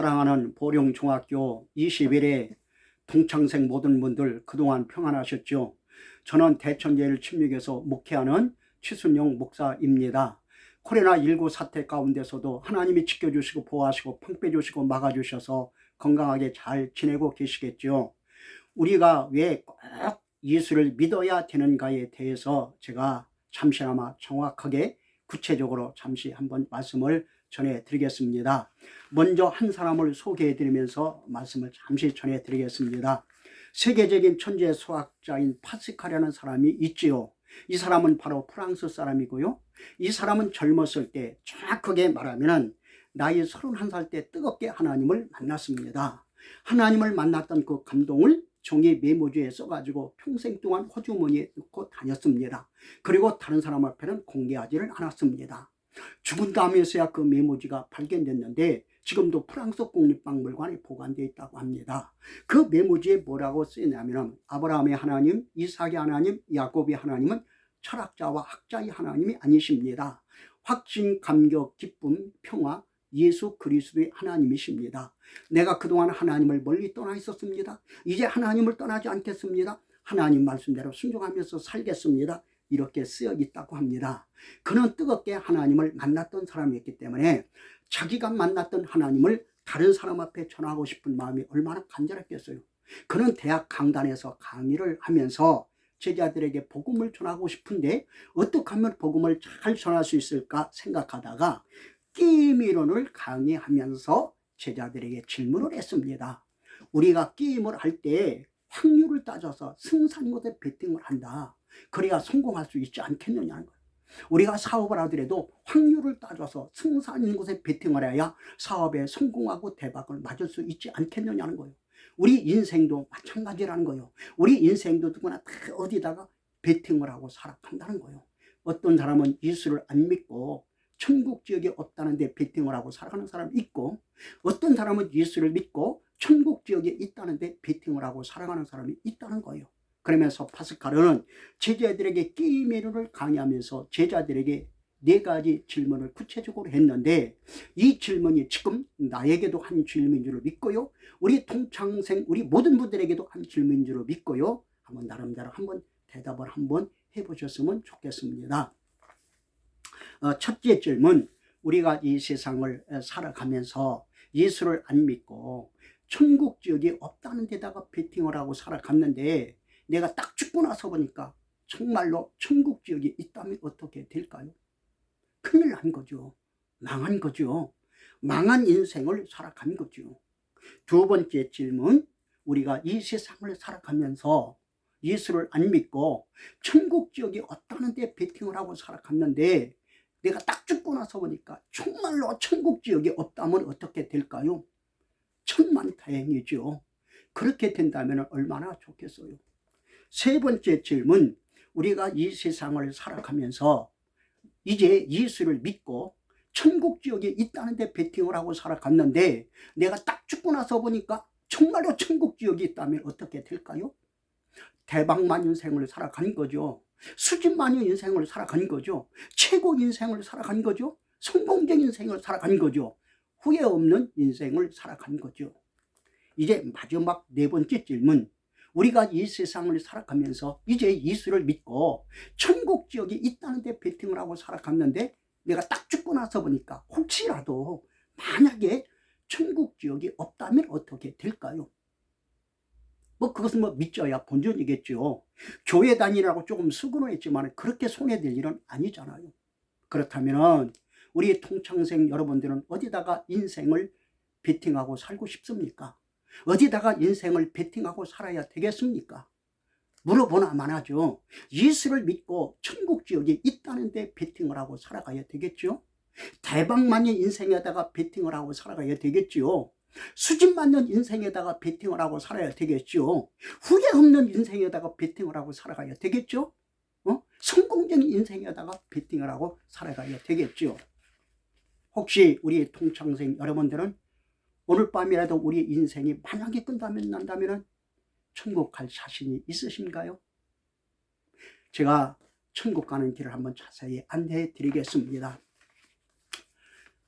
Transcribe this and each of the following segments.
사랑하는 보령중학교 21회 동창생 모든 분들 그동안 평안하셨죠? 저는 대천제일 침묵에서 목회하는 최순용 목사입니다. 코로나19 사태 가운데서도 하나님이 지켜주시고 보호하시고 평배주시고 막아주셔서 건강하게 잘 지내고 계시겠죠? 우리가 왜 꼭 예수를 믿어야 되는가에 대해서 제가 잠시나마 정확하게 구체적으로 잠시 한번 말씀을 전해드리겠습니다. 먼저 한 사람을 소개해드리면서 말씀을 잠시 전해드리겠습니다. 세계적인 천재 수학자인 파스칼이라는 사람이 있지요. 이 사람은 바로 프랑스 사람이고요. 이 사람은 젊었을 때 정확하게 말하면 나이 31살 때 뜨겁게 하나님을 만났습니다. 하나님을 만났던 그 감동을 종이 메모지에 써가지고 평생 동안 호주머니에 넣고 다녔습니다. 그리고 다른 사람 앞에는 공개하지를 않았습니다. 죽은 다음에서야 그 메모지가 발견됐는데 지금도 프랑스 국립박물관에 보관되어 있다고 합니다. 그 메모지에 뭐라고 쓰이냐면 아브라함의 하나님, 이삭의 하나님, 야곱의 하나님은 철학자와 학자의 하나님이 아니십니다. 확신, 감격, 기쁨, 평화, 예수 그리스도의 하나님이십니다. 내가 그동안 하나님을 멀리 떠나 있었습니다. 이제 하나님을 떠나지 않겠습니다. 하나님 말씀대로 순종하면서 살겠습니다. 이렇게 쓰여 있다고 합니다. 그는 뜨겁게 하나님을 만났던 사람이었기 때문에 자기가 만났던 하나님을 다른 사람 앞에 전하고 싶은 마음이 얼마나 간절했겠어요. 그는 대학 강단에서 강의를 하면서 제자들에게 복음을 전하고 싶은데 어떻게 하면 복음을 잘 전할 수 있을까 생각하다가 게임이론을 강의하면서 제자들에게 질문을 했습니다. 우리가 게임을 할 때 확률을 따져서 승산 것에 베팅을 한다. 그래야 성공할 수 있지 않겠느냐는 거예요. 우리가 사업을 하더라도 확률을 따져서 승산인 것에 베팅을 해야 사업에 성공하고 대박을 맞을 수 있지 않겠느냐는 거예요. 우리 인생도 마찬가지라는 거예요. 우리 인생도 누구나 다 어디다가 베팅을 하고 살아간다는 거예요. 어떤 사람은 예수를 안 믿고 천국 지역에 없다는데 베팅을 하고 살아가는 사람이 있고, 어떤 사람은 예수를 믿고 천국 지역에 있다는데 베팅을 하고 살아가는 사람이 있다는 거예요. 그러면서 파스칼은 제자들에게 게임을 강의하면서 제자들에게 4가지 질문을 구체적으로 했는데, 이 질문이 지금 나에게도 한 질문인 줄 믿고요, 우리 동창생 우리 모든 분들에게도 한 질문인 줄 믿고요, 한번 나름대로 한번 대답을 한번 해보셨으면 좋겠습니다. 첫째 질문, 우리가 이 세상을 살아가면서 예수를 안 믿고 천국 지역이 없다는 데다가 베팅을 하고 살아갔는데 내가 딱 죽고 나서 보니까 정말로 천국 지역이 있다면 어떻게 될까요? 큰일 난 거죠. 망한 거죠. 망한 인생을 살아간 거죠. 두 번째 질문, 우리가 이 세상을 살아가면서 예수를 안 믿고 천국 지역이 없다는 데 베팅을 하고 살아갔는데 내가 딱 죽고 나서 보니까 정말로 천국 지역이 없다면 어떻게 될까요? 천만다행이죠. 그렇게 된다면 얼마나 좋겠어요. 세 번째 질문, 우리가 이 세상을 살아가면서 이제 예수를 믿고 천국 지역에 있다는 데 베팅을 하고 살아갔는데 내가 딱 죽고 나서 보니까 정말로 천국 지역이 있다면 어떻게 될까요? 대박만 인생을 살아간 거죠. 수십만의 인생을 살아간 거죠. 최고 인생을 살아간 거죠. 성공적인 인생을 살아간 거죠. 후회 없는 인생을 살아간 거죠. 이제 마지막 4번째 질문, 우리가 이 세상을 살아가면서 이제 예수를 믿고 천국 지역이 있다는 데 베팅을 하고 살아갔는데 내가 딱 죽고 나서 보니까 혹시라도 만약에 천국 지역이 없다면 어떻게 될까요? 그것은 믿져야 본전이겠죠. 교회 다니라고 조금 수고했지만 그렇게 손해될 일은 아니잖아요. 그렇다면 우리 동창생 여러분들은 어디다가 인생을 베팅하고 살고 싶습니까? 어디다가 인생을 베팅하고 살아야 되겠습니까? 물어보나만 하죠. 예수를 믿고 천국 지역에 있다는 데 베팅을 하고 살아가야 되겠죠. 대박만의 인생에다가 베팅을 하고 살아가야 되겠죠. 수십만 년 인생에다가 베팅을 하고 살아야 되겠죠. 후회 없는 인생에다가 베팅을 하고 살아가야 되겠죠. 성공적인 인생에다가 베팅을 하고 살아가야 되겠죠. 혹시 우리 동창생 여러분들은 오늘 밤이라도 우리 인생이 만약에 끝난다면 천국 갈 자신이 있으신가요? 제가 천국 가는 길을 한번 자세히 안내해 드리겠습니다.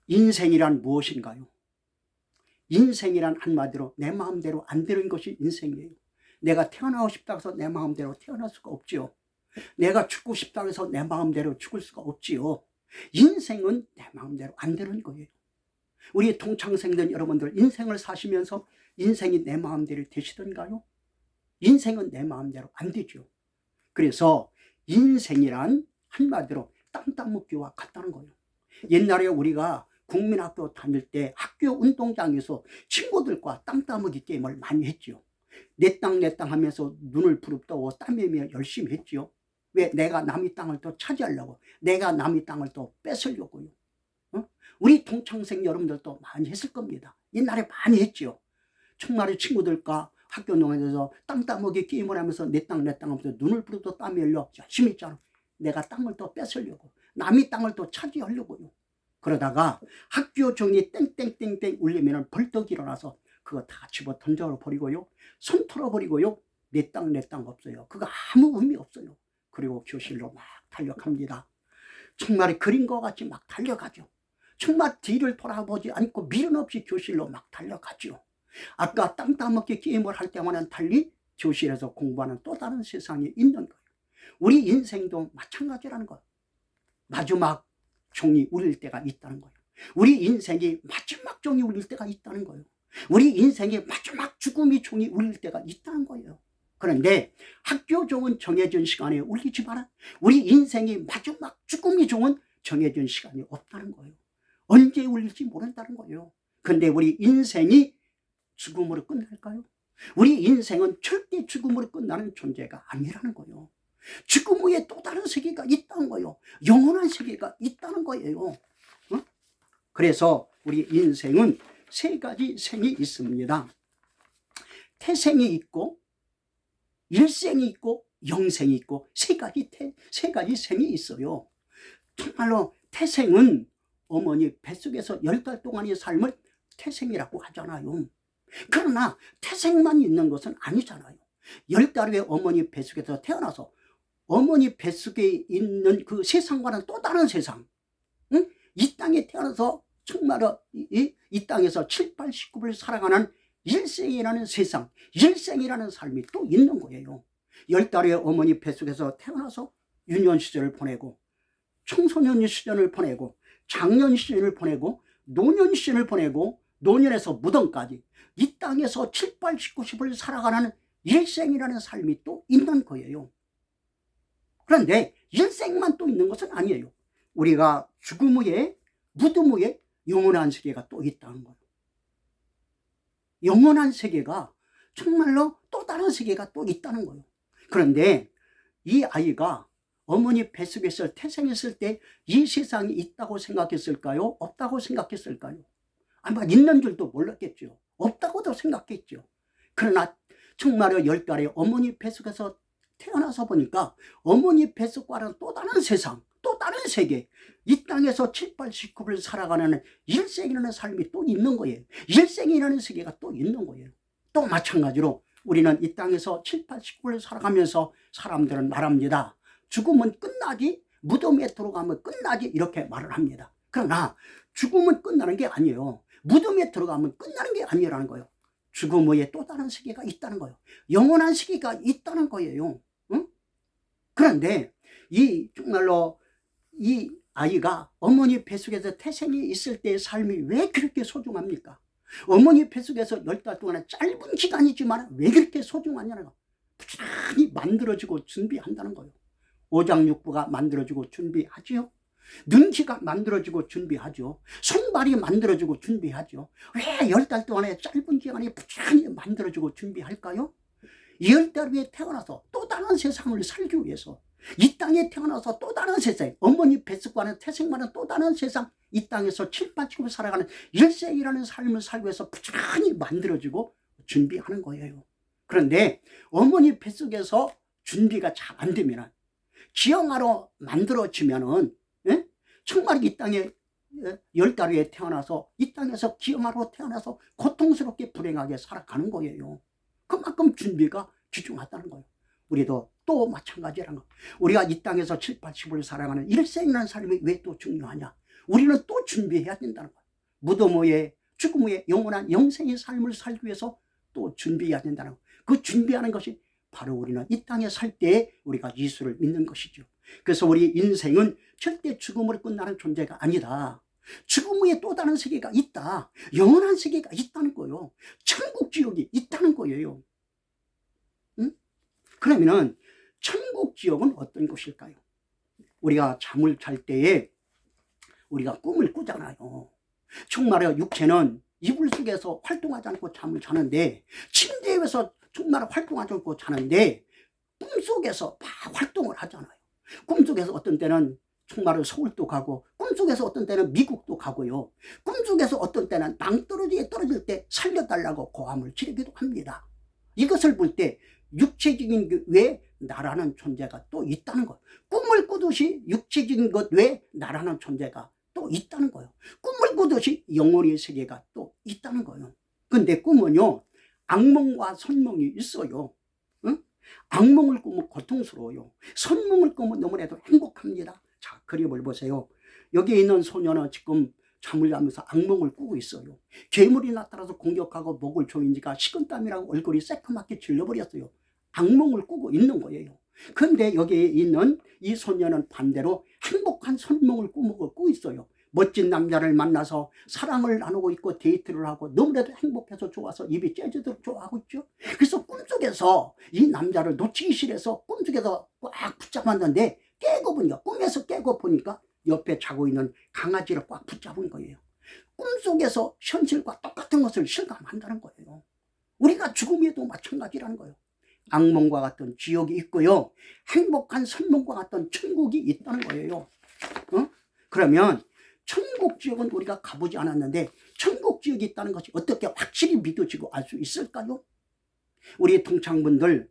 인생이란 무엇인가요? 인생이란 한마디로 내 마음대로 안 되는 것이 인생이에요. 내가 태어나고 싶다고 해서 내 마음대로 태어날 수가 없지요. 내가 죽고 싶다고 해서 내 마음대로 죽을 수가 없지요. 인생은 내 마음대로 안 되는 거예요. 우리 동창생들 여러분들 인생을 사시면서 인생이 내 마음대로 되시던가요? 인생은 내 마음대로 안 되죠. 그래서 인생이란 한마디로 땅 따먹기와 같다는 거예요. 옛날에 우리가 국민학교 다닐 때 학교 운동장에서 친구들과 땅 따먹기 게임을 많이 했죠. 내 땅 내 땅 하면서 눈을 부릅뜨고 땀내며 열심히 했죠. 왜? 내가 남의 땅을 또 차지하려고, 내가 남의 땅을 또 뺏으려고요. 우리 동창생 여러분들도 많이 했을 겁니다. 옛날에 많이 했죠. 정말의 친구들과 학교 운동장에서 땅 따먹기 게임을 하면서 내 땅 하면서 눈을 부릅뜨고 땀이 흘려 열심히 했잖아. 내가 땅을 또 뺏으려고, 남의 땅을 또 차지하려고요. 그러다가 학교 종이 땡땡땡땡 울리면 벌떡 일어나서 그거 다 집어 던져버리고요. 손 털어버리고요. 내 땅 없어요. 그거 아무 의미 없어요. 그리고 교실로 막 달려갑니다. 정말 그림과 같이 막 달려가죠. 정말 뒤를 돌아보지 않고 미련 없이 교실로 막 달려가죠. 아까 땅 따먹기 게임을 할 때와는 달리 교실에서 공부하는 또 다른 세상이 있는 거예요. 우리 인생도 마찬가지라는 거예요. 마지막 종이 울릴 때가 있다는 거예요. 우리 인생이 마지막 종이 울릴 때가 있다는 거예요. 우리 인생의 마지막 죽음의 종이 울릴 때가 있다는 거예요. 그런데 학교 종은 정해진 시간에 울리지만 우리 인생의 마지막 죽음의 종은 정해진 시간이 없다는 거예요. 언제 울릴지 모른다는 거예요. 그런데 우리 인생이 죽음으로 끝날까요? 우리 인생은 절대 죽음으로 끝나는 존재가 아니라는 거예요. 죽음 후에 또 다른 세계가 있다는 거예요. 영원한 세계가 있다는 거예요. 그래서 우리 인생은 세 가지 생이 있습니다. 태생이 있고 일생이 있고 영생이 있고 세 가지 생이 있어요. 정말로 태생은 어머니 뱃속에서 10달 동안의 삶을 태생이라고 하잖아요. 그러나 태생만 있는 것은 아니잖아요. 10달 후에 어머니 뱃속에서 태어나서 어머니 뱃속에 있는 그 세상과는 또 다른 세상, 이 땅에 태어나서 정말로 이 땅에서 7, 8, 19를 살아가는 일생이라는 세상, 일생이라는 삶이 또 있는 거예요. 10달에 어머니 뱃속에서 태어나서 유년 시절을 보내고 청소년 시절을 보내고 장년 시절을 보내고 노년 시절을 보내고 노년에서 무덤까지 이 땅에서 7, 8, 19, 10을 살아가는 일생이라는 삶이 또 있는 거예요. 그런데 일생만 또 있는 것은 아니에요. 우리가 죽음 후에 무덤 후에 영원한 세계가 또 있다는 거예요. 영원한 세계가 정말로 또 다른 세계가 또 있다는 거예요. 그런데 이 아이가 어머니 뱃속에서 태생했을 때 이 세상이 있다고 생각했을까요? 없다고 생각했을까요? 아마 있는 줄도 몰랐겠죠. 없다고도 생각했죠. 그러나 정말로 10달에 어머니 뱃속에서 태어나서 보니까 어머니 뱃속과는 또 다른 세상, 또 다른 세계, 이 땅에서 7, 8, 19를 살아가는 일생이라는 삶이 또 있는 거예요. 일생이라는 세계가 또 있는 거예요. 또 마찬가지로 우리는 이 땅에서 7, 8, 19를 살아가면서 사람들은 말합니다. 죽음은 끝나지, 무덤에 들어가면 끝나지, 이렇게 말을 합니다. 그러나 죽음은 끝나는 게 아니에요. 무덤에 들어가면 끝나는 게 아니라는 거예요. 죽음 후에 또 다른 세계가 있다는 거예요. 영원한 세계가 있다는 거예요. 그런데 정말로 이 아이가 어머니 뱃속에서 태생이 있을 때의 삶이 왜 그렇게 소중합니까? 어머니 뱃속에서 10달 동안은 짧은 기간이지만 왜 그렇게 소중하냐는 거. 부지런히 만들어지고 준비한다는 거예요. 오장육부가 만들어지고 준비하지요. 눈치가 만들어지고 준비하죠. 손발이 만들어지고 준비하죠. 왜 10달 동안의 짧은 기간에 부지런히 만들어지고 준비할까요? 10달 후에 태어나서 또 다른 세상을 살기 위해서, 이 땅에 태어나서 또 다른 세상, 어머니 뱃속과는 태생과는 또 다른 세상, 이 땅에서 7, 8, 9을 살아가는 일생이라는 삶을 살기 위해서 부지런히 만들어지고 준비하는 거예요. 그런데 어머니 뱃속에서 준비가 잘 안 되면, 기형아로 만들어지면은 정말 이 땅에 10달 후에 태어나서 이 땅에서 기형아로 태어나서 고통스럽게 불행하게 살아가는 거예요. 그만큼 준비가 귀중하다는 거예요. 우리도 또 마찬가지라는 거. 우리가 이 땅에서 7, 80을 살아가는 일생이라는 삶이 왜 또 중요하냐? 우리는 또 준비해야 된다는 거예요. 무덤 후에 죽음 후에 영원한 영생의 삶을 살기 위해서 또 준비해야 된다는 거. 그 준비하는 것이 바로 우리는 이 땅에 살 때에 우리가 예수를 믿는 것이죠. 그래서 우리 인생은 절대 죽음으로 끝나는 존재가 아니다. 죽음 후에 또 다른 세계가 있다. 영원한 세계가 있다는 거예요. 천국 지옥이 있다는 거예요. 응? 그러면은 천국 지옥은 어떤 곳일까요? 우리가 잠을 잘 때에 우리가 꿈을 꾸잖아요. 정말요, 육체는 이불 속에서 활동하지 않고 잠을 자는데, 침대에서 정말 활동하지 않고 자는데 꿈속에서 막 활동을 하잖아요. 꿈속에서 어떤 때는 정말로 서울도 가고, 꿈속에서 어떤 때는 미국도 가고요. 꿈속에서 어떤 때는 낭떠러지에 떨어질 때 살려달라고 고함을 지르기도 합니다. 이것을 볼 때 육체적인 그 외에 나라는 존재가 또 있다는 거예요. 꿈을 꾸듯이 육체적인 것 외에 나라는 존재가 또 있다는 거예요. 꿈을 꾸듯이 영혼의 세계가 또 있다는 거예요. 근데 꿈은요, 악몽과 선몽이 있어요. 응? 악몽을 꾸면 고통스러워요. 선몽을 꾸면 너무나도 행복합니다. 자, 그림을 보세요. 여기 있는 소녀는 지금 잠을 자면서 악몽을 꾸고 있어요. 괴물이 나타나서 공격하고 목을 조이니까 식은땀이라고 얼굴이 새카맣게 질려버렸어요. 악몽을 꾸고 있는 거예요. 그런데 여기에 있는 이 소녀는 반대로 행복한 선몽을 꾸고 있어요. 멋진 남자를 만나서 사랑을 나누고 있고 데이트를 하고 너무나도 행복해서 좋아서 입이 째지도록 좋아하고 있죠. 그래서 꿈속에서 이 남자를 놓치기 싫어서 꿈속에서 꽉 붙잡았는데, 깨고 보니까, 꿈에서 깨고 보니까 옆에 자고 있는 강아지를 꽉 붙잡은 거예요. 꿈속에서 현실과 똑같은 것을 실감한다는 거예요. 우리가 죽음에도 마찬가지라는 거예요. 악몽과 같은 지옥이 있고요, 행복한 선몽과 같은 천국이 있다는 거예요. 그러면 천국 지옥은 우리가 가보지 않았는데 천국 지옥이 있다는 것이 어떻게 확실히 믿어지고 알 수 있을까요? 우리 동창분들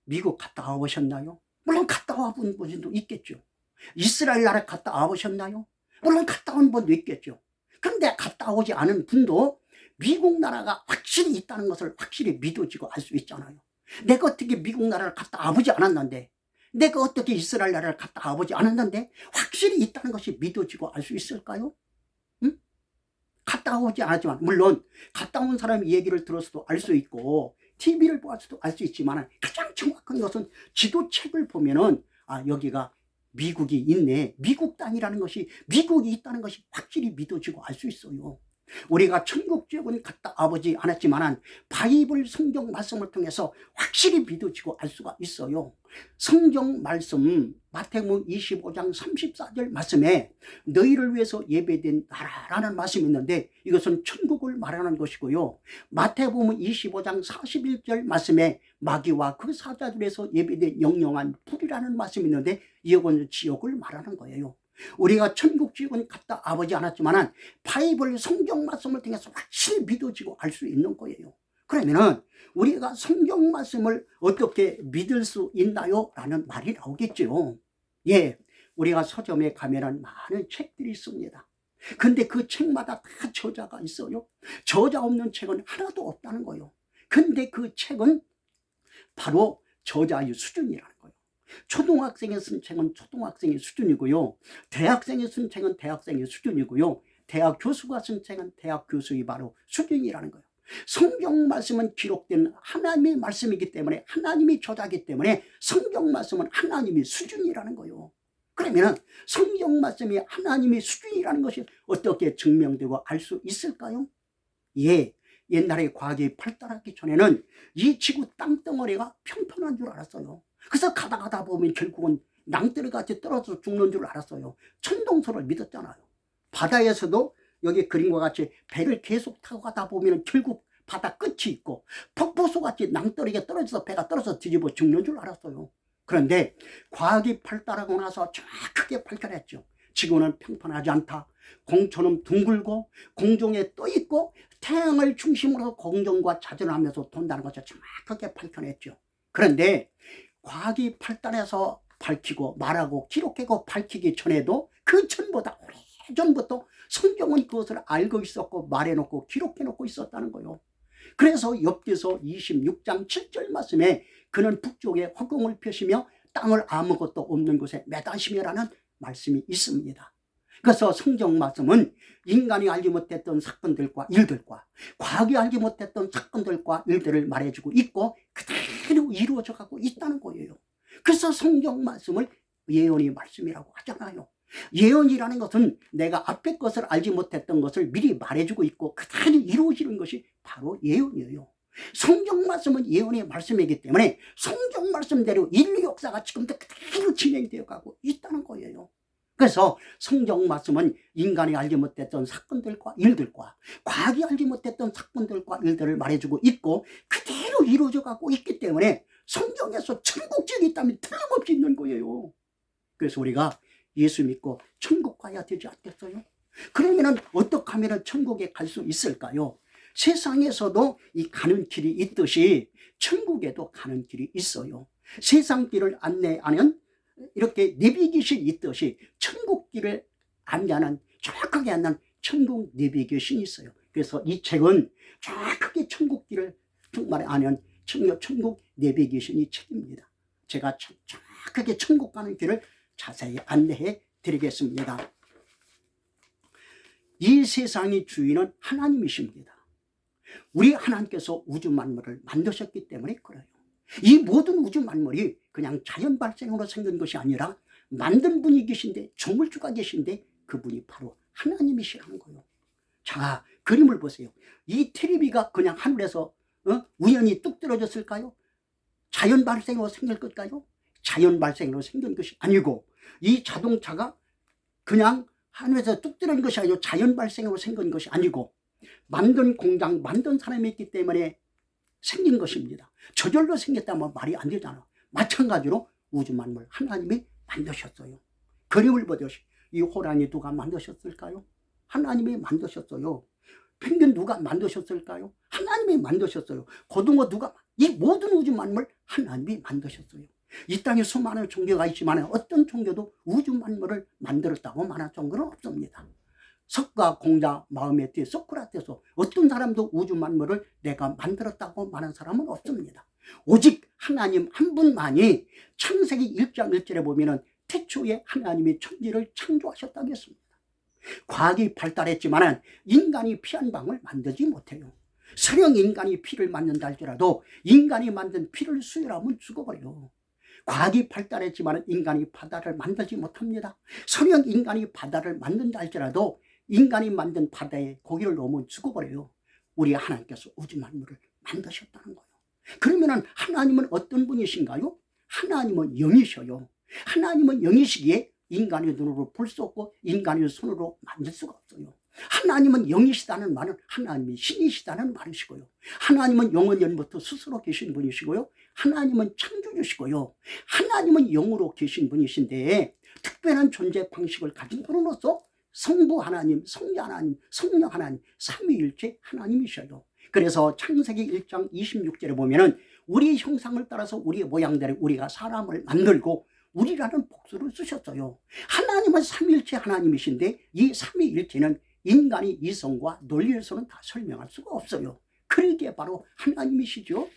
미국 갔다 와보셨나요? 물론 갔다 와본 분도 있겠죠. 이스라엘 나라 갔다 와보셨나요? 물론 갔다 온 분도 있겠죠. 그런데 갔다 오지 않은 분도 미국 나라가 확실히 있다는 것을 확실히 믿어지고 알 수 있잖아요. 내가 어떻게 미국 나라를 갔다 와보지 않았는데, 내가 어떻게 이스라엘 나라를 갔다 와보지 않았는데 확실히 있다는 것이 믿어지고 알 수 있을까요? 응? 갔다 오지 않았지만, 물론 갔다 온 사람의 얘기를 들어서도 알 수 있고 TV를 보아서도 알 수 있지만, 가장 정확한 것은 지도책을 보면은 여기가 미국이 있네, 미국 땅이라는 것이, 미국이 있다는 것이 확실히 믿어지고 알 수 있어요. 우리가 천국 지옥은 갔다 와보지 않았지만 바이블 성경 말씀을 통해서 확실히 믿어지고 알 수가 있어요. 성경 말씀 마태복음 25장 34절 말씀에 너희를 위해서 예배된 나라라는 말씀이 있는데, 이것은 천국을 말하는 것이고요. 마태복음 25장 41절 말씀에 마귀와 그 사자들에서 예배된 영영한 불이라는 말씀이 있는데, 이것은 지옥을 말하는 거예요. 우리가 천국 지옥은 갔다 와보지 않았지만 바이블 성경 말씀을 통해서 확실히 믿어지고 알 수 있는 거예요. 그러면은 우리가 성경 말씀을 어떻게 믿을 수 있나요? 라는 말이 나오겠죠. 예, 우리가 서점에 가면은 많은 책들이 있습니다. 근데 그 책마다 다 저자가 있어요. 저자 없는 책은 하나도 없다는 거예요. 근데 그 책은 바로 저자의 수준이라는 거예요. 초등학생이 쓴 책은 초등학생의 수준이고요, 대학생이 쓴 책은 대학생의 수준이고요, 대학 교수가 쓴 책은 대학 교수의 바로 수준이라는 거예요. 성경 말씀은 기록된 하나님의 말씀이기 때문에, 하나님이 저자이기 때문에 성경 말씀은 하나님의 수준이라는 거예요. 그러면 성경 말씀이 하나님의 수준이라는 것이 어떻게 증명되고 알 수 있을까요? 예, 옛날에 과학이 발달하기 전에는 이 지구 땅덩어리가 평평한 줄 알았어요. 그래서 가다 보면 결국은 낭떠러지같이 떨어져서 죽는 줄 알았어요. 천동설을 믿었잖아요. 바다에서도 여기 그림과 같이 배를 계속 타고 가다 보면 결국 바다 끝이 있고, 폭포수같이 낭떠러지에 떨어져서 배가 떨어져서 뒤집어 죽는 줄 알았어요. 그런데 과학이 발달하고 나서 정확하게 밝혀냈죠. 지구는 평평하지 않다. 공처럼 둥글고 공중에 떠 있고 태양을 중심으로 공전과 자전하면서 돈다는 것을 정확하게 밝혀냈죠. 그런데 과학이 발달해서 밝히고 말하고 기록하고 밝히기 전에도, 그 전보다 오래전부터 성경은 그것을 알고 있었고 말해놓고 기록해놓고 있었다는 거예요. 그래서 욥기서 26장 7절 말씀에 그는 북쪽에 허공을 펴시며 땅을 아무것도 없는 곳에 매다시며라는 말씀이 있습니다. 그래서 성경 말씀은 인간이 알지 못했던 사건들과 일들과 과학이 알지 못했던 사건들과 일들을 말해주고 있고 그대로 이루어져 가고 있다는 거예요. 그래서 성경 말씀을 예언의 말씀이라고 하잖아요. 예언이라는 것은 내가 앞에 것을 알지 못했던 것을 미리 말해주고 있고 그대로 이루어지는 것이 바로 예언이에요. 성경 말씀은 예언의 말씀이기 때문에 성경 말씀대로 인류 역사가 지금도 그대로 진행되어 가고 있다는 거예요. 그래서 성경 말씀은 인간이 알지 못했던 사건들과 일들과 과학이 알지 못했던 사건들과 일들을 말해주고 있고 그대로 이루어져 가고 있기 때문에 성경에서 천국 지역이 있다면 틀림없이 있는 거예요. 그래서 우리가 예수 믿고 천국 가야 되지 않겠어요? 그러면 어떻게 하면 천국에 갈 수 있을까요? 세상에서도 이 가는 길이 있듯이 천국에도 가는 길이 있어요. 세상 길을 안내하는 이렇게 내비기신이 있듯이 천국 길을 안내하는, 정확하게 안내하는 천국 내비기신이 있어요. 그래서 이 책은 정확하게 천국 길을 정말 아는 천국 내비기신이 책입니다. 제가 정확하게 천국 가는 길을 자세히 안내해 드리겠습니다. 이 세상의 주인은 하나님이십니다. 우리 하나님께서 우주 만물을 만드셨기 때문에 그래요. 이 모든 우주 만물이 그냥 자연 발생으로 생긴 것이 아니라 만든 분이 계신데, 조물주가 계신데 그분이 바로 하나님이시라는 거예요. 자, 그림을 보세요. 이 텔레비가 그냥 하늘에서 우연히 뚝 떨어졌을까요? 자연 발생으로 생길 것일까요? 자연 발생으로 생긴 것이 아니고, 이 자동차가 그냥 하늘에서 뚝 떨어진 것이 아니고 자연 발생으로 생긴 것이 아니고 만든 공장, 만든 사람이 있기 때문에 생긴 것입니다. 저절로 생겼다면 말이 안 되잖아. 마찬가지로 우주 만물 하나님이 만드셨어요. 그림을 보듯이 이 호랑이 누가 만드셨을까요? 하나님이 만드셨어요. 펭귄 누가 만드셨을까요? 하나님이 만드셨어요. 고등어 누가, 이 모든 우주 만물 하나님이 만드셨어요. 이 땅에 수많은 종교가 있지만 어떤 종교도 우주 만물을 만들었다고 말할 정도는 없습니다. 석가 공자 마음의 뒤 소크라테스, 어떤 사람도 우주 만물을 내가 만들었다고 말하는 사람은 없습니다. 오직 하나님 한 분만이 창세기 1장 1절에 보면은 태초에 하나님이 천지를 창조하셨다고 했습니다. 과학이 발달했지만 인간이 피 한 방울 만들지 못해요. 설령 인간이 피를 만든다 할지라도 인간이 만든 피를 수혈하면 죽어버려요. 과학이 발달했지만 인간이 바다를 만들지 못합니다. 설령 인간이 바다를 만든다 할지라도 인간이 만든 바다에 고기를 넣으면 죽어버려요. 우리 하나님께서 우주 만물을 만드셨다는 거예요. 그러면 하나님은 어떤 분이신가요? 하나님은 영이셔요. 하나님은 영이시기에 인간의 눈으로 볼 수 없고 인간의 손으로 만질 수가 없어요. 하나님은 영이시다는 말은 하나님이 신이시다는 말이시고요. 하나님은 영원전부터 스스로 계신 분이시고요. 하나님은 창조주시고요. 하나님은 영으로 계신 분이신데 특별한 존재 방식을 가진 분으로서 성부 하나님, 성자 하나님, 성령 하나님, 삼위일체 하나님이셔요. 그래서 창세기 1장 26절에 보면은 우리 형상을 따라서 우리의 모양대로 우리가 사람을 만들고 우리라는 복수를 쓰셨어요. 하나님은 삼위일체 하나님이신데 이 삼위일체는 인간이 이성과 논리에서는 다 설명할 수가 없어요. 그러기에 바로 하나님이시죠.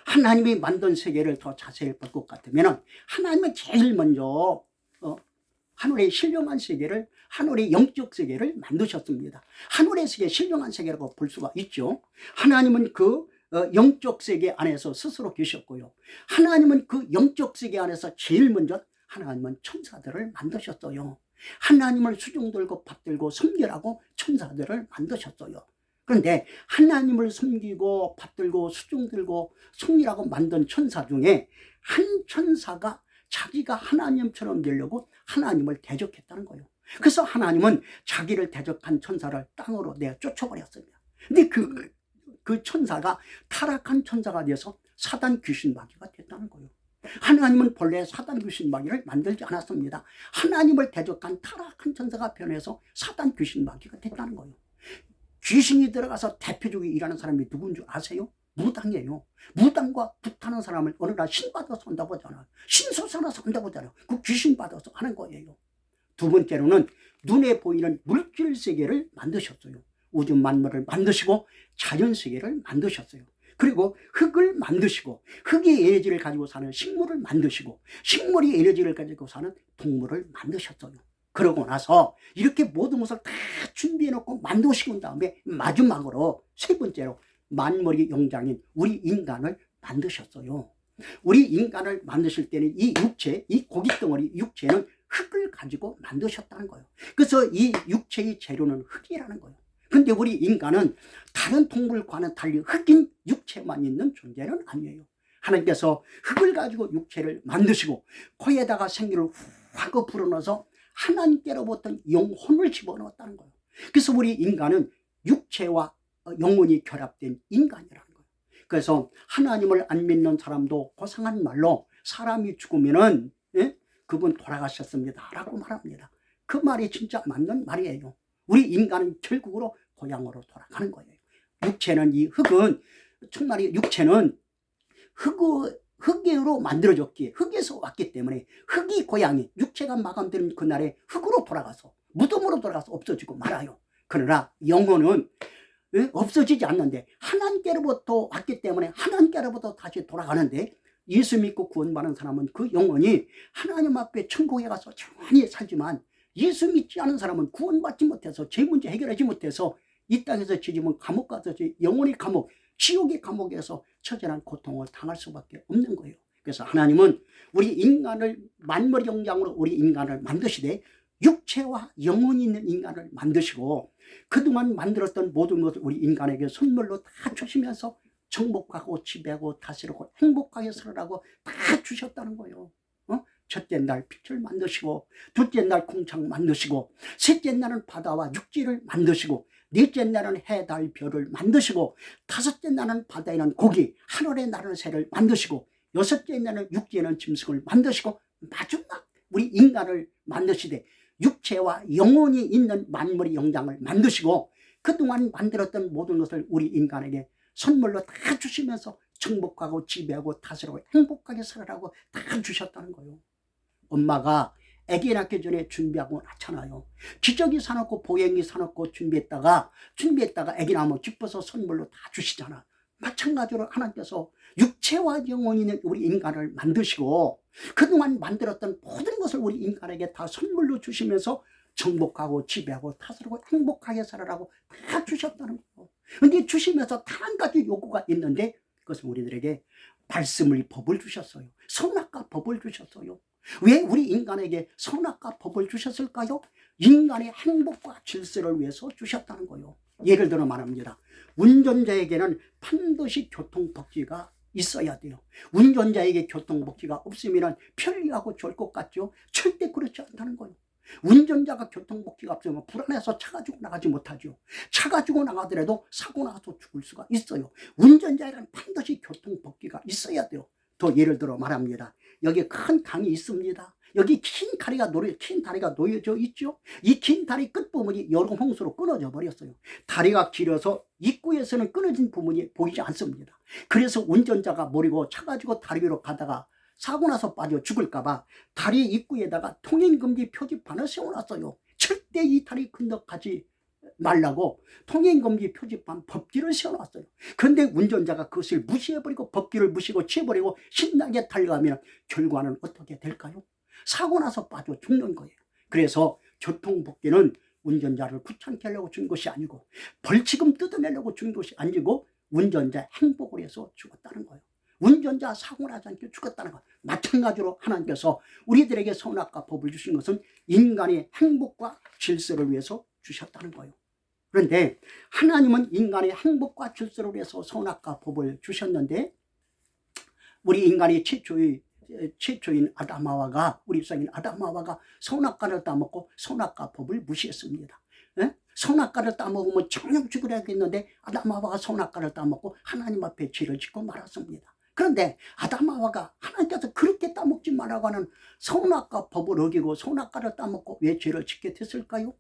하나님이 만든 세계를 더 자세히 볼 것 같으면 하나님은 제일 먼저 하늘의 신령한 세계를, 하늘의 영적 세계를 만드셨습니다. 하늘의 세계, 신령한 세계라고 볼 수가 있죠. 하나님은 그 영적 세계 안에서 스스로 계셨고요. 하나님은 그 영적 세계 안에서 제일 먼저 하나님은 천사들을 만드셨어요. 하나님을 수종들고 받들고 섬기라고 천사들을 만드셨어요. 그런데 하나님을 섬기고 받들고 수종들고 섬기라고 만든 천사 중에 한 천사가 자기가 하나님처럼 되려고 하나님을 대적했다는 거예요. 그래서 하나님은 자기를 대적한 천사를 땅으로 내어 쫓아버렸습니다. 근데 그 천사가 타락한 천사가 되어서 사단 귀신마귀가 됐다는 거예요. 하나님은 본래 사단 귀신마귀를 만들지 않았습니다. 하나님을 대적한 타락한 천사가 변해서 사단 귀신마귀가 됐다는 거예요. 귀신이 들어가서 대표적으로 일하는 사람이 누군 줄 아세요? 무당이에요. 무당과 붙하는 사람을 어느 날 신 받아서 한다고 하잖아요. 신소사나서 한다고 하잖아요. 그 귀신 받아서 하는 거예요. 두 번째로는 눈에 보이는 물질 세계를 만드셨어요. 우주 만물을 만드시고 자연 세계를 만드셨어요. 그리고 흙을 만드시고 흙의 에너지를 가지고 사는 식물을 만드시고 식물이 에너지를 가지고 사는 동물을 만드셨어요. 그러고 나서 이렇게 모든 것을 다 준비해 놓고 만드시고 난 다음에 마지막으로 세 번째로 만물의 영장인 우리 인간을 만드셨어요. 우리 인간을 만드실 때는 이 육체, 이 고깃덩어리 육체는 흙을 가지고 만드셨다는 거예요. 그래서 이 육체의 재료는 흙이라는 거예요. 근데 우리 인간은 다른 동물과는 달리 흙인 육체만 있는 존재는 아니에요. 하나님께서 흙을 가지고 육체를 만드시고 코에다가 생기를 확 불어넣어서 하나님께로부터 영혼을 집어넣었다는 거예요. 그래서 우리 인간은 육체와 영혼이 결합된 인간이라는 거예요. 그래서 하나님을 안 믿는 사람도 고상한 말로 사람이 죽으면은 그분 돌아가셨습니다 라고 말합니다. 그 말이 진짜 맞는 말이에요. 우리 인간은 결국으로 고향으로 돌아가는 거예요. 육체는 이 흙은 정말 육체는 흙으로 만들어졌기에 흙에서 왔기 때문에 흙이 고향이 육체가 마감되는 그날에 흙으로 돌아가서 무덤으로 돌아가서 없어지고 말아요. 그러나 영혼은 없어지지 않는데 하나님께로부터 왔기 때문에 하나님께로부터 다시 돌아가는데 예수 믿고 구원받은 사람은 그 영혼이 하나님 앞에 천국에 가서 영원히 살지만 예수 믿지 않은 사람은 구원받지 못해서 죄 문제 해결하지 못해서 이 땅에서 지지면 감옥 가서 영혼의 감옥, 지옥의 감옥에서 처절한 고통을 당할 수밖에 없는 거예요. 그래서 하나님은 우리 인간을 만물의 영장으로 우리 인간을 만드시되 육체와 영혼이 있는 인간을 만드시고 그동안 만들었던 모든 것을 우리 인간에게 선물로 다 주시면서 정복하고 지배하고 다스리고 행복하게 살으라고 다 주셨다는 거예요. 첫째 날 빛을 만드시고 둘째 날 궁창 만드시고 셋째 날은 바다와 육지를 만드시고 넷째 날은 해, 달, 별을 만드시고 다섯째 날은 바다에 있는 고기, 하늘에 나르는 새를 만드시고 여섯째 날은 육지에는 짐승을 만드시고 마지막 우리 인간을 만드시되 육체와 영혼이 있는 만물의 영장을 만드시고 그동안 만들었던 모든 것을 우리 인간에게 선물로 다 주시면서 정복하고 지배하고 다스리고 행복하게 살아라고 다 주셨다는 거예요. 엄마가 아기 낳기 전에 준비하고 낳잖아요. 기저귀 사놓고 보행기 사놓고 준비했다가 아기 낳으면 기뻐서 선물로 다 주시잖아. 마찬가지로 하나님께서 육체와 영혼이 있는 우리 인간을 만드시고 그동안 만들었던 모든 것을 우리 인간에게 다 선물로 주시면서 정복하고 지배하고 다스리고 행복하게 살아라고 다 주셨다는 거예요. 근데 주시면서 단 한 가지 요구가 있는데 그것은 우리들에게 말씀을 법을 주셨어요. 선악과 법을 주셨어요. 왜 우리 인간에게 선악과 법을 주셨을까요? 인간의 행복과 질서를 위해서 주셨다는 거예요. 예를 들어 말합니다. 운전자에게는 반드시 교통복지가 있어야 돼요. 운전자에게 교통복지가 없으면 편리하고 좋을 것 같죠? 절대 그렇지 않다는 거예요. 운전자가 교통복지가 없으면 불안해서 차 가지고 나가지 못하죠. 차 가지고 나가더라도 사고 나서 죽을 수가 있어요. 운전자에게는 반드시 교통복지가 있어야 돼요. 더 예를 들어 말합니다. 여기 큰 강이 있습니다. 여기 긴 다리가 놓여져 있죠. 이 긴 다리 끝부분이 여름 홍수로 끊어져 버렸어요. 다리가 길어서 입구에서는 끊어진 부분이 보이지 않습니다. 그래서 운전자가 모르고 차 가지고 다리 위로 가다가 사고 나서 빠져 죽을까봐 다리 입구에다가 통행금지 표지판을 세워놨어요. 절대 이 다리 건너가지 말라고 통행금지 표지판 법규를 세워놨어요. 그런데 운전자가 그것을 무시해버리고 법규를 무시하고 치해버리고 신나게 달려가면 결과는 어떻게 될까요? 사고 나서 빠져 죽는 거예요. 그래서 교통법규는 운전자를 귀찮게 하려고 준 것이 아니고 벌칙금 뜯어내려고 준 것이 아니고 운전자 행복을 위해서 죽었다는 거예요. 운전자 사고 나지 않게 죽었다는 것. 마찬가지로 하나님께서 우리들에게 선악과 법을 주신 것은 인간의 행복과 질서를 위해서 주셨다는 거예요. 그런데 하나님은 인간의 행복과 질서를 위해서 선악과 법을 주셨는데 우리 인간의 최초인 아담하와가 우리 성인 아담하와가 선악과를 따먹고 선악과 법을 무시했습니다. 선악과를 따먹으면 정녕 죽으려겠는데 아담하와가 선악과를 따먹고 하나님 앞에 죄를 짓고 말았습니다. 그런데 아담하와가 하나님께서 그렇게 따먹지 말라고 하는 선악과 법을 어기고 선악과를 따먹고 왜 죄를 짓게 됐을까요?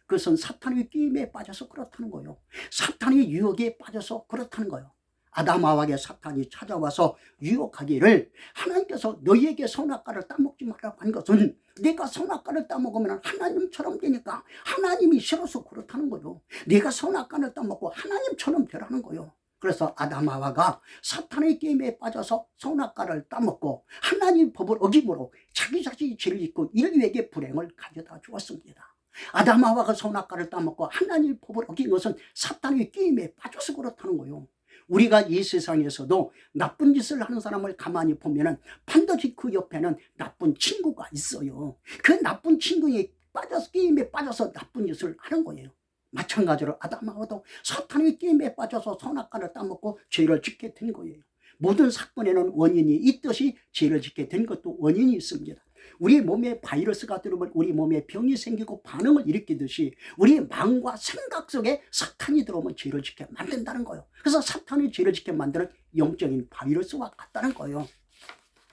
그것은 사탄의 끼임에 빠져서 그렇다는 거예요. 사탄의 유혹에 빠져서 그렇다는 거예요. 아담하와에게 사탄이 찾아와서 유혹하기를 하나님께서 너희에게 선악과를 따먹지 말라고 한 것은 내가 선악과를 따먹으면 하나님처럼 되니까 하나님이 싫어서 그렇다는 거예요. 내가 선악과를 따먹고 하나님처럼 되라는 거예요. 그래서 아담 하와가 사탄의 게임에 빠져서 선악과를 따먹고 하나님 법을 어김으로 자기 자신이 죄를 짓고 인류에게 불행을 가져다 주었습니다. 아담 하와가 선악과를 따먹고 하나님 법을 어긴 것은 사탄의 게임에 빠져서 그렇다는 거예요. 우리가 이 세상에서도 나쁜 짓을 하는 사람을 가만히 보면은 반드시 그 옆에는 나쁜 친구가 있어요. 그 나쁜 친구에 빠져서 게임에 빠져서 나쁜 짓을 하는 거예요. 마찬가지로 아담 하와도 사탄의 게임에 빠져서 선악과를 따먹고 죄를 짓게 된 거예요. 모든 사건에는 원인이 있듯이 죄를 짓게 된 것도 원인이 있습니다. 우리 몸에 바이러스가 들어오면 우리 몸에 병이 생기고 반응을 일으키듯이 우리 마음과 생각 속에 사탄이 들어오면 죄를 짓게 만든다는 거예요. 그래서 사탄이 죄를 짓게 만드는 영적인 바이러스와 같다는 거예요.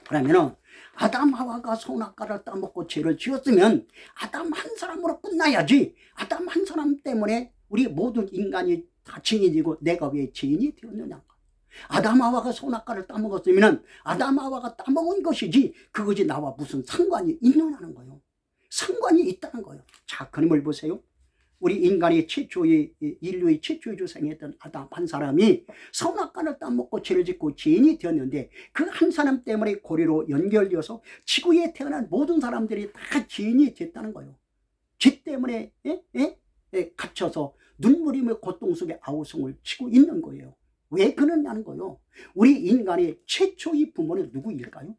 그러면 아담 하와가 선악과를 따먹고 죄를 지었으면 아담 한 사람으로 끝나야지, 아담 한 사람 때문에 우리 모든 인간이 다 죄인이 되고 내가 왜 죄인이 되었느냐. 아담 하와가 선악과를 따먹었으면 아담 하와가 따먹은 것이지 그것이 나와 무슨 상관이 있느냐는 거예요. 상관이 있다는 거예요. 자, 그림을 보세요. 우리 인간의 인류의 최초의 조상이었던 아담 한 사람이 선악과를 따먹고 죄를 짓고 죄인이 되었는데 그 한 사람 때문에 고리로 연결되어서 지구에 태어난 모든 사람들이 다 죄인이 됐다는 거예요. 죄 때문에 갇혀서 눈물이며 고통 속에 아우성을 치고 있는 거예요. 왜 그러냐는 거예요. 우리 인간의 최초의 부모는 누구일까요?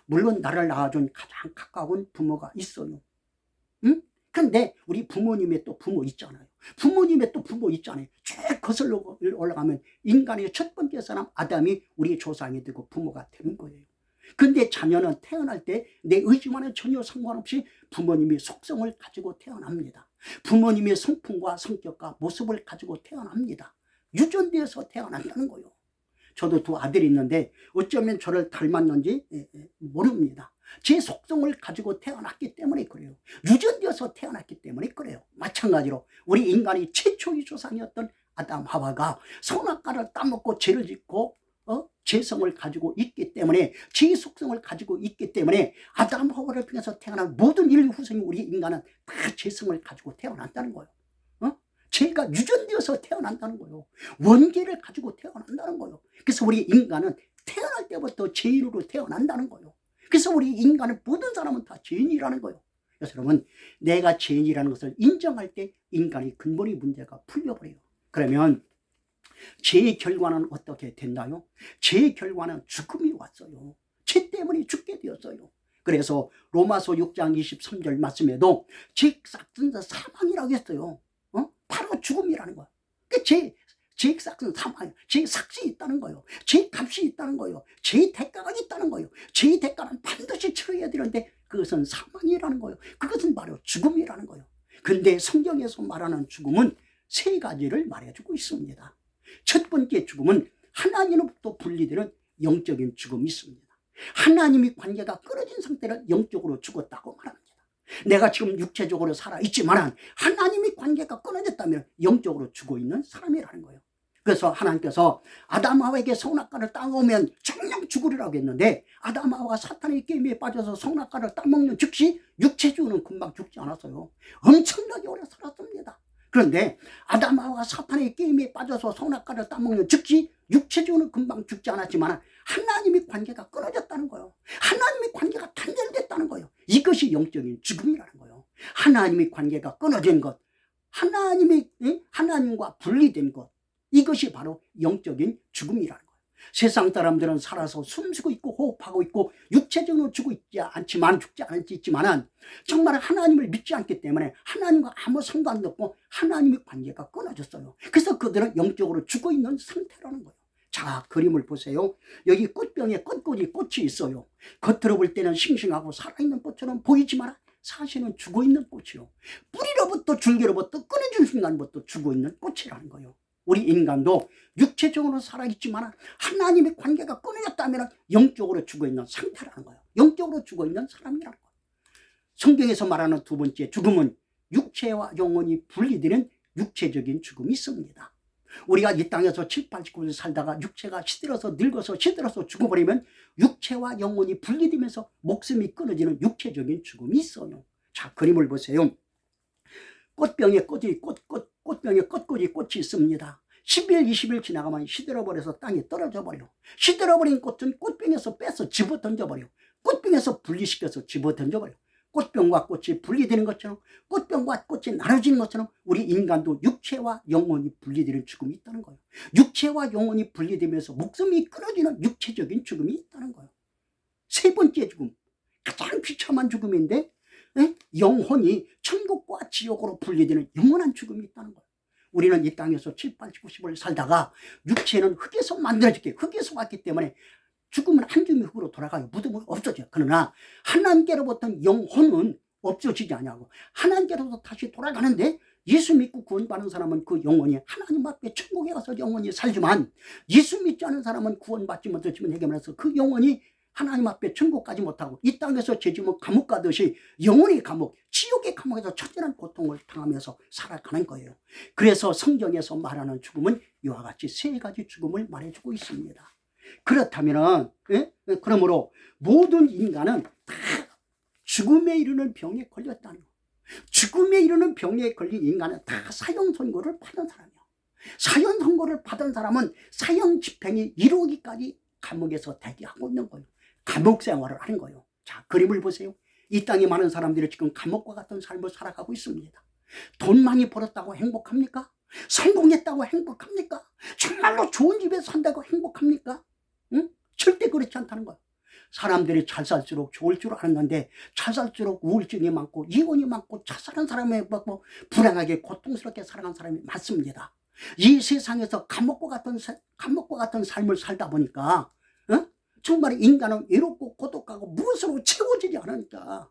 물론 나를 낳아준 가장 가까운 부모가 있어요. 응? 근데 우리 부모님의 또 부모 있잖아요. 부모님의 또 부모 있잖아요. 쭉 거슬러 올라가면 인간의 첫 번째 사람 아담이 우리 조상이 되고 부모가 되는 거예요. 근데 자녀는 태어날 때 내 의지와는 전혀 상관없이 부모님의 속성을 가지고 태어납니다. 부모님의 성품과 성격과 모습을 가지고 태어납니다. 유전되어서 태어난다는 거예요. 저도 두 아들이 있는데 어쩌면 저를 닮았는지 모릅니다. 제 속성을 가지고 태어났기 때문에 그래요. 유전되어서 태어났기 때문에 그래요. 마찬가지로 우리 인간의 최초의 조상이었던 아담 하와가 선악과를 따먹고 죄를 짓고 죄성을 가지고 있기 때문에, 제 속성을 가지고 있기 때문에 아담 하와를 통해서 태어난 모든 인류 후손이 우리 인간은 다 죄성을 가지고 태어난다는 거예요. 죄가 유전되어서 태어난다는 거예요. 원죄를 가지고 태어난다는 거예요. 그래서 우리 인간은 태어날 때부터 죄인으로 태어난다는 거예요. 그래서 우리 인간은 모든 사람은 다 죄인이라는 거예요. 그래서 여러분, 내가 죄인이라는 것을 인정할 때 인간의 근본의 문제가 풀려버려요. 그러면 죄의 결과는 어떻게 됐나요? 죄의 결과는 죽음이 왔어요. 죄 때문에 죽게 되었어요. 그래서 로마서 6장 23절 말씀에도 죄 삭은 사망이라고 했어요. 바로 죽음이라는 거야. 죄 삭은 사망이에요. 죄 삭이 있다는 거예요. 죄 값이 있다는 거예요. 죄 대가가 있다는 거예요. 죄의 대가는 반드시 치러야 되는데 그것은 사망이라는 거예요. 그것은 바로 죽음이라는 거예요. 근데 성경에서 말하는 죽음은 세 가지를 말해주고 있습니다. 첫 번째 죽음은 하나님으로부터 분리되는 영적인 죽음이 있습니다. 하나님의 관계가 끊어진 상태를 영적으로 죽었다고 말합니다. 내가 지금 육체적으로 살아있지만 하나님의 관계가 끊어졌다면 영적으로 죽어있는 사람이라는 거예요. 그래서 하나님께서 아담 하와에게 선악과를 따먹으면 정녕 죽으리라고 했는데 아담 하와가 사탄의 게임에 빠져서 선악과를 따먹는 즉시 육체적으로는 금방 죽지 않았어요. 엄청나게 오래 살았습니다. 그런데 아담 하와가 사탄의 게임에 빠져서 선악과를 따먹는 즉시 육체적으로는 금방 죽지 않았지만 하나님의 관계가 끊어졌다는 거예요. 하나님의 관계가 단절됐다는 거예요. 이것이 영적인 죽음이라는 거예요. 하나님의 관계가 끊어진 것, 하나님과 분리된 것, 이것이 바로 영적인 죽음이라는 거예요. 세상 사람들은 살아서 숨쉬고 있고 호흡하고 있고 육체적으로 죽지 않지만 정말 하나님을 믿지 않기 때문에 하나님과 아무 상관도 없고 하나님의 관계가 끊어졌어요. 그래서 그들은 영적으로 죽어있는 상태라는 거예요. 자, 그림을 보세요. 여기 꽃병에 꽃이 있어요. 겉으로 볼 때는 싱싱하고 살아있는 꽃처럼 보이지만 사실은 죽어있는 꽃이요. 뿌리로부터 줄기로부터 끊어진 순간부터 죽어있는 꽃이라는 거예요. 우리 인간도 육체적으로 살아있지만 하나님의 관계가 끊어졌다면 영적으로 죽어있는 상태라는 거예요. 영적으로 죽어있는 사람이라는 거예요. 성경에서 말하는 두 번째 죽음은 육체와 영혼이 분리되는 육체적인 죽음이 있습니다. 우리가 이 땅에서 7, 80년 살다가 육체가 시들어서 늙어서 시들어서 죽어버리면 육체와 영혼이 분리되면서 목숨이 끊어지는 육체적인 죽음이 있어요. 자, 그림을 보세요. 꽃병에 꽃이 있습니다. 10일, 20일 지나가면 시들어버려서 땅에 떨어져 버려. 시들어버린 꽃은 꽃병에서 빼서 집어 던져버려. 꽃병에서 분리시켜서 집어 던져버려. 꽃병과 꽃이 분리되는 것처럼, 꽃병과 꽃이 나눠지는 것처럼 우리 인간도 육체와 영혼이 분리되는 죽음이 있다는 거예요. 육체와 영혼이 분리되면서 목숨이 끊어지는 육체적인 죽음이 있다는 거예요. 세 번째 죽음, 가장 비참한 죽음인데, 영혼이 천국과 지옥으로 분리되는 영원한 죽음이 있다는 거예요. 우리는 이 땅에서 7, 80, 90을 살다가 육체는 흙에서 만들어졌기, 흙에서 왔기 때문에 죽으면 한 줌의 흙으로 돌아가요. 무덤은 없어져요. 그러나 하나님께로부터 영혼은 없어지지 않냐고. 하나님께로부터 다시 돌아가는데, 예수 믿고 구원받는 사람은 그 영혼이 하나님 앞에 천국에 가서 영혼이 살지만, 예수 믿지 않은 사람은 구원받지 못하지만 해결해서 그 영혼이 하나님 앞에 천국까지 못하고 이 땅에서 죄지면 감옥 가듯이 영혼의 감옥, 지옥의 감옥에서 처절한 고통을 당하면서 살아가는 거예요. 그래서 성경에서 말하는 죽음은 이와 같이 세 가지 죽음을 말해주고 있습니다. 그렇다면, 그러므로 모든 인간은 다 죽음에 이르는 병에 걸렸다는 거예요. 죽음에 이르는 병에 걸린 인간은 다 사형 선고를 받은 사람이에요. 사형 선고를 받은 사람은 사형 집행이 이루기까지 감옥에서 대기하고 있는 거예요. 감옥 생활을 하는 거예요. 자, 그림을 보세요. 이 땅에 많은 사람들이 지금 감옥과 같은 삶을 살아가고 있습니다. 돈 많이 벌었다고 행복합니까? 성공했다고 행복합니까? 정말로 좋은 집에 산다고 행복합니까? 응? 절대 그렇지 않다는 거예요. 사람들이 잘 살수록 좋을 줄 알았는데, 잘 살수록 우울증이 많고 이혼이 많고 자살한 사람이 많고 불행하게 고통스럽게 살아간 사람이 많습니다. 이 세상에서 감옥과 같은 삶을 살다 보니까 정말 인간은 외롭고 고독하고 무엇으로 채워지지 않으니까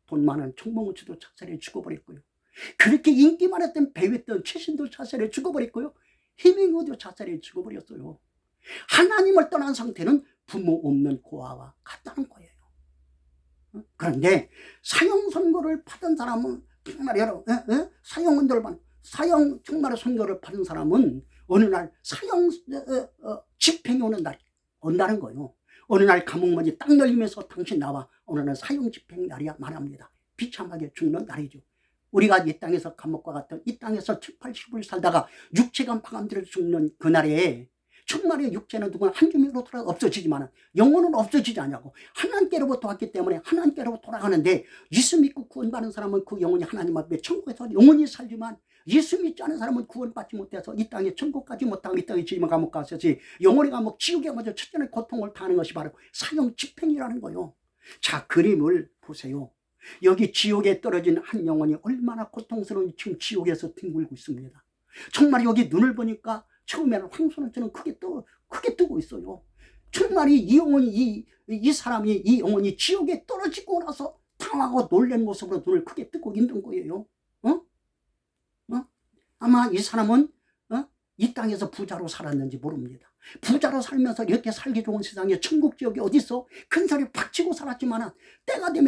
돈 많은 총무무치도 자살해 죽어버렸고요. 그렇게 인기 많았던 배우였던 최신도 자살해 죽어버렸고요. 해밍웨이도 자살해 죽어버렸어요. 하나님을 떠난 상태는 부모 없는 고아와 같다는 거예요. 그런데 사형 선고를 받은 사람은 정말 여러분, 사형 정말 선고를 받은 사람은 어느 날 사형 집행이 오는 날 온다는 거예요. 어느 날 감옥문이 딱 열리면서 당신 나와, 어느 날 사형 집행 날이야 말합니다. 비참하게 죽는 날이죠. 우리가 이 땅에서 감옥과 같은 이 땅에서 7, 80을 살다가 육체가 마감되어 죽는 그날에 정말의 육체는 누구나 한 줌으로 돌아 없어지지만 영혼은 없어지지 않냐고. 하나님께로부터 왔기 때문에 하나님께로부터 돌아가는데, 예수 믿고 구원받은 사람은 그 영혼이 하나님 앞에 천국에서 영원히 살지만, 예수 믿지 않은 사람은 구원받지 못해서 이 땅에 천국까지 못하고 이 땅에 지금 감옥 가서지 영혼의 감옥 지옥에 먼저 첫째는 고통을 당하는 것이 바로 사형 집행이라는 거예요. 자, 그림을 보세요. 여기 지옥에 떨어진 한 영혼이 얼마나 고통스러운 지금 지옥에서 뒹굴고 있습니다. 정말 여기 눈을 보니까 처음에는 황소는처럼 크게 뜨고 있어요. 정말 이 영혼이, 이 사람이, 이 영혼이 지옥에 떨어지고 나서 당하고 놀란 모습으로 눈을 크게 뜨고 있는 거예요. 아마 이 사람은 이 땅에서 부자로 살았는지 모릅니다. 부자로 살면서 이렇게 살기 좋은 세상에 천국 지옥이 어디 있어? 큰 소리 팍 치고 살았지만 때가 되면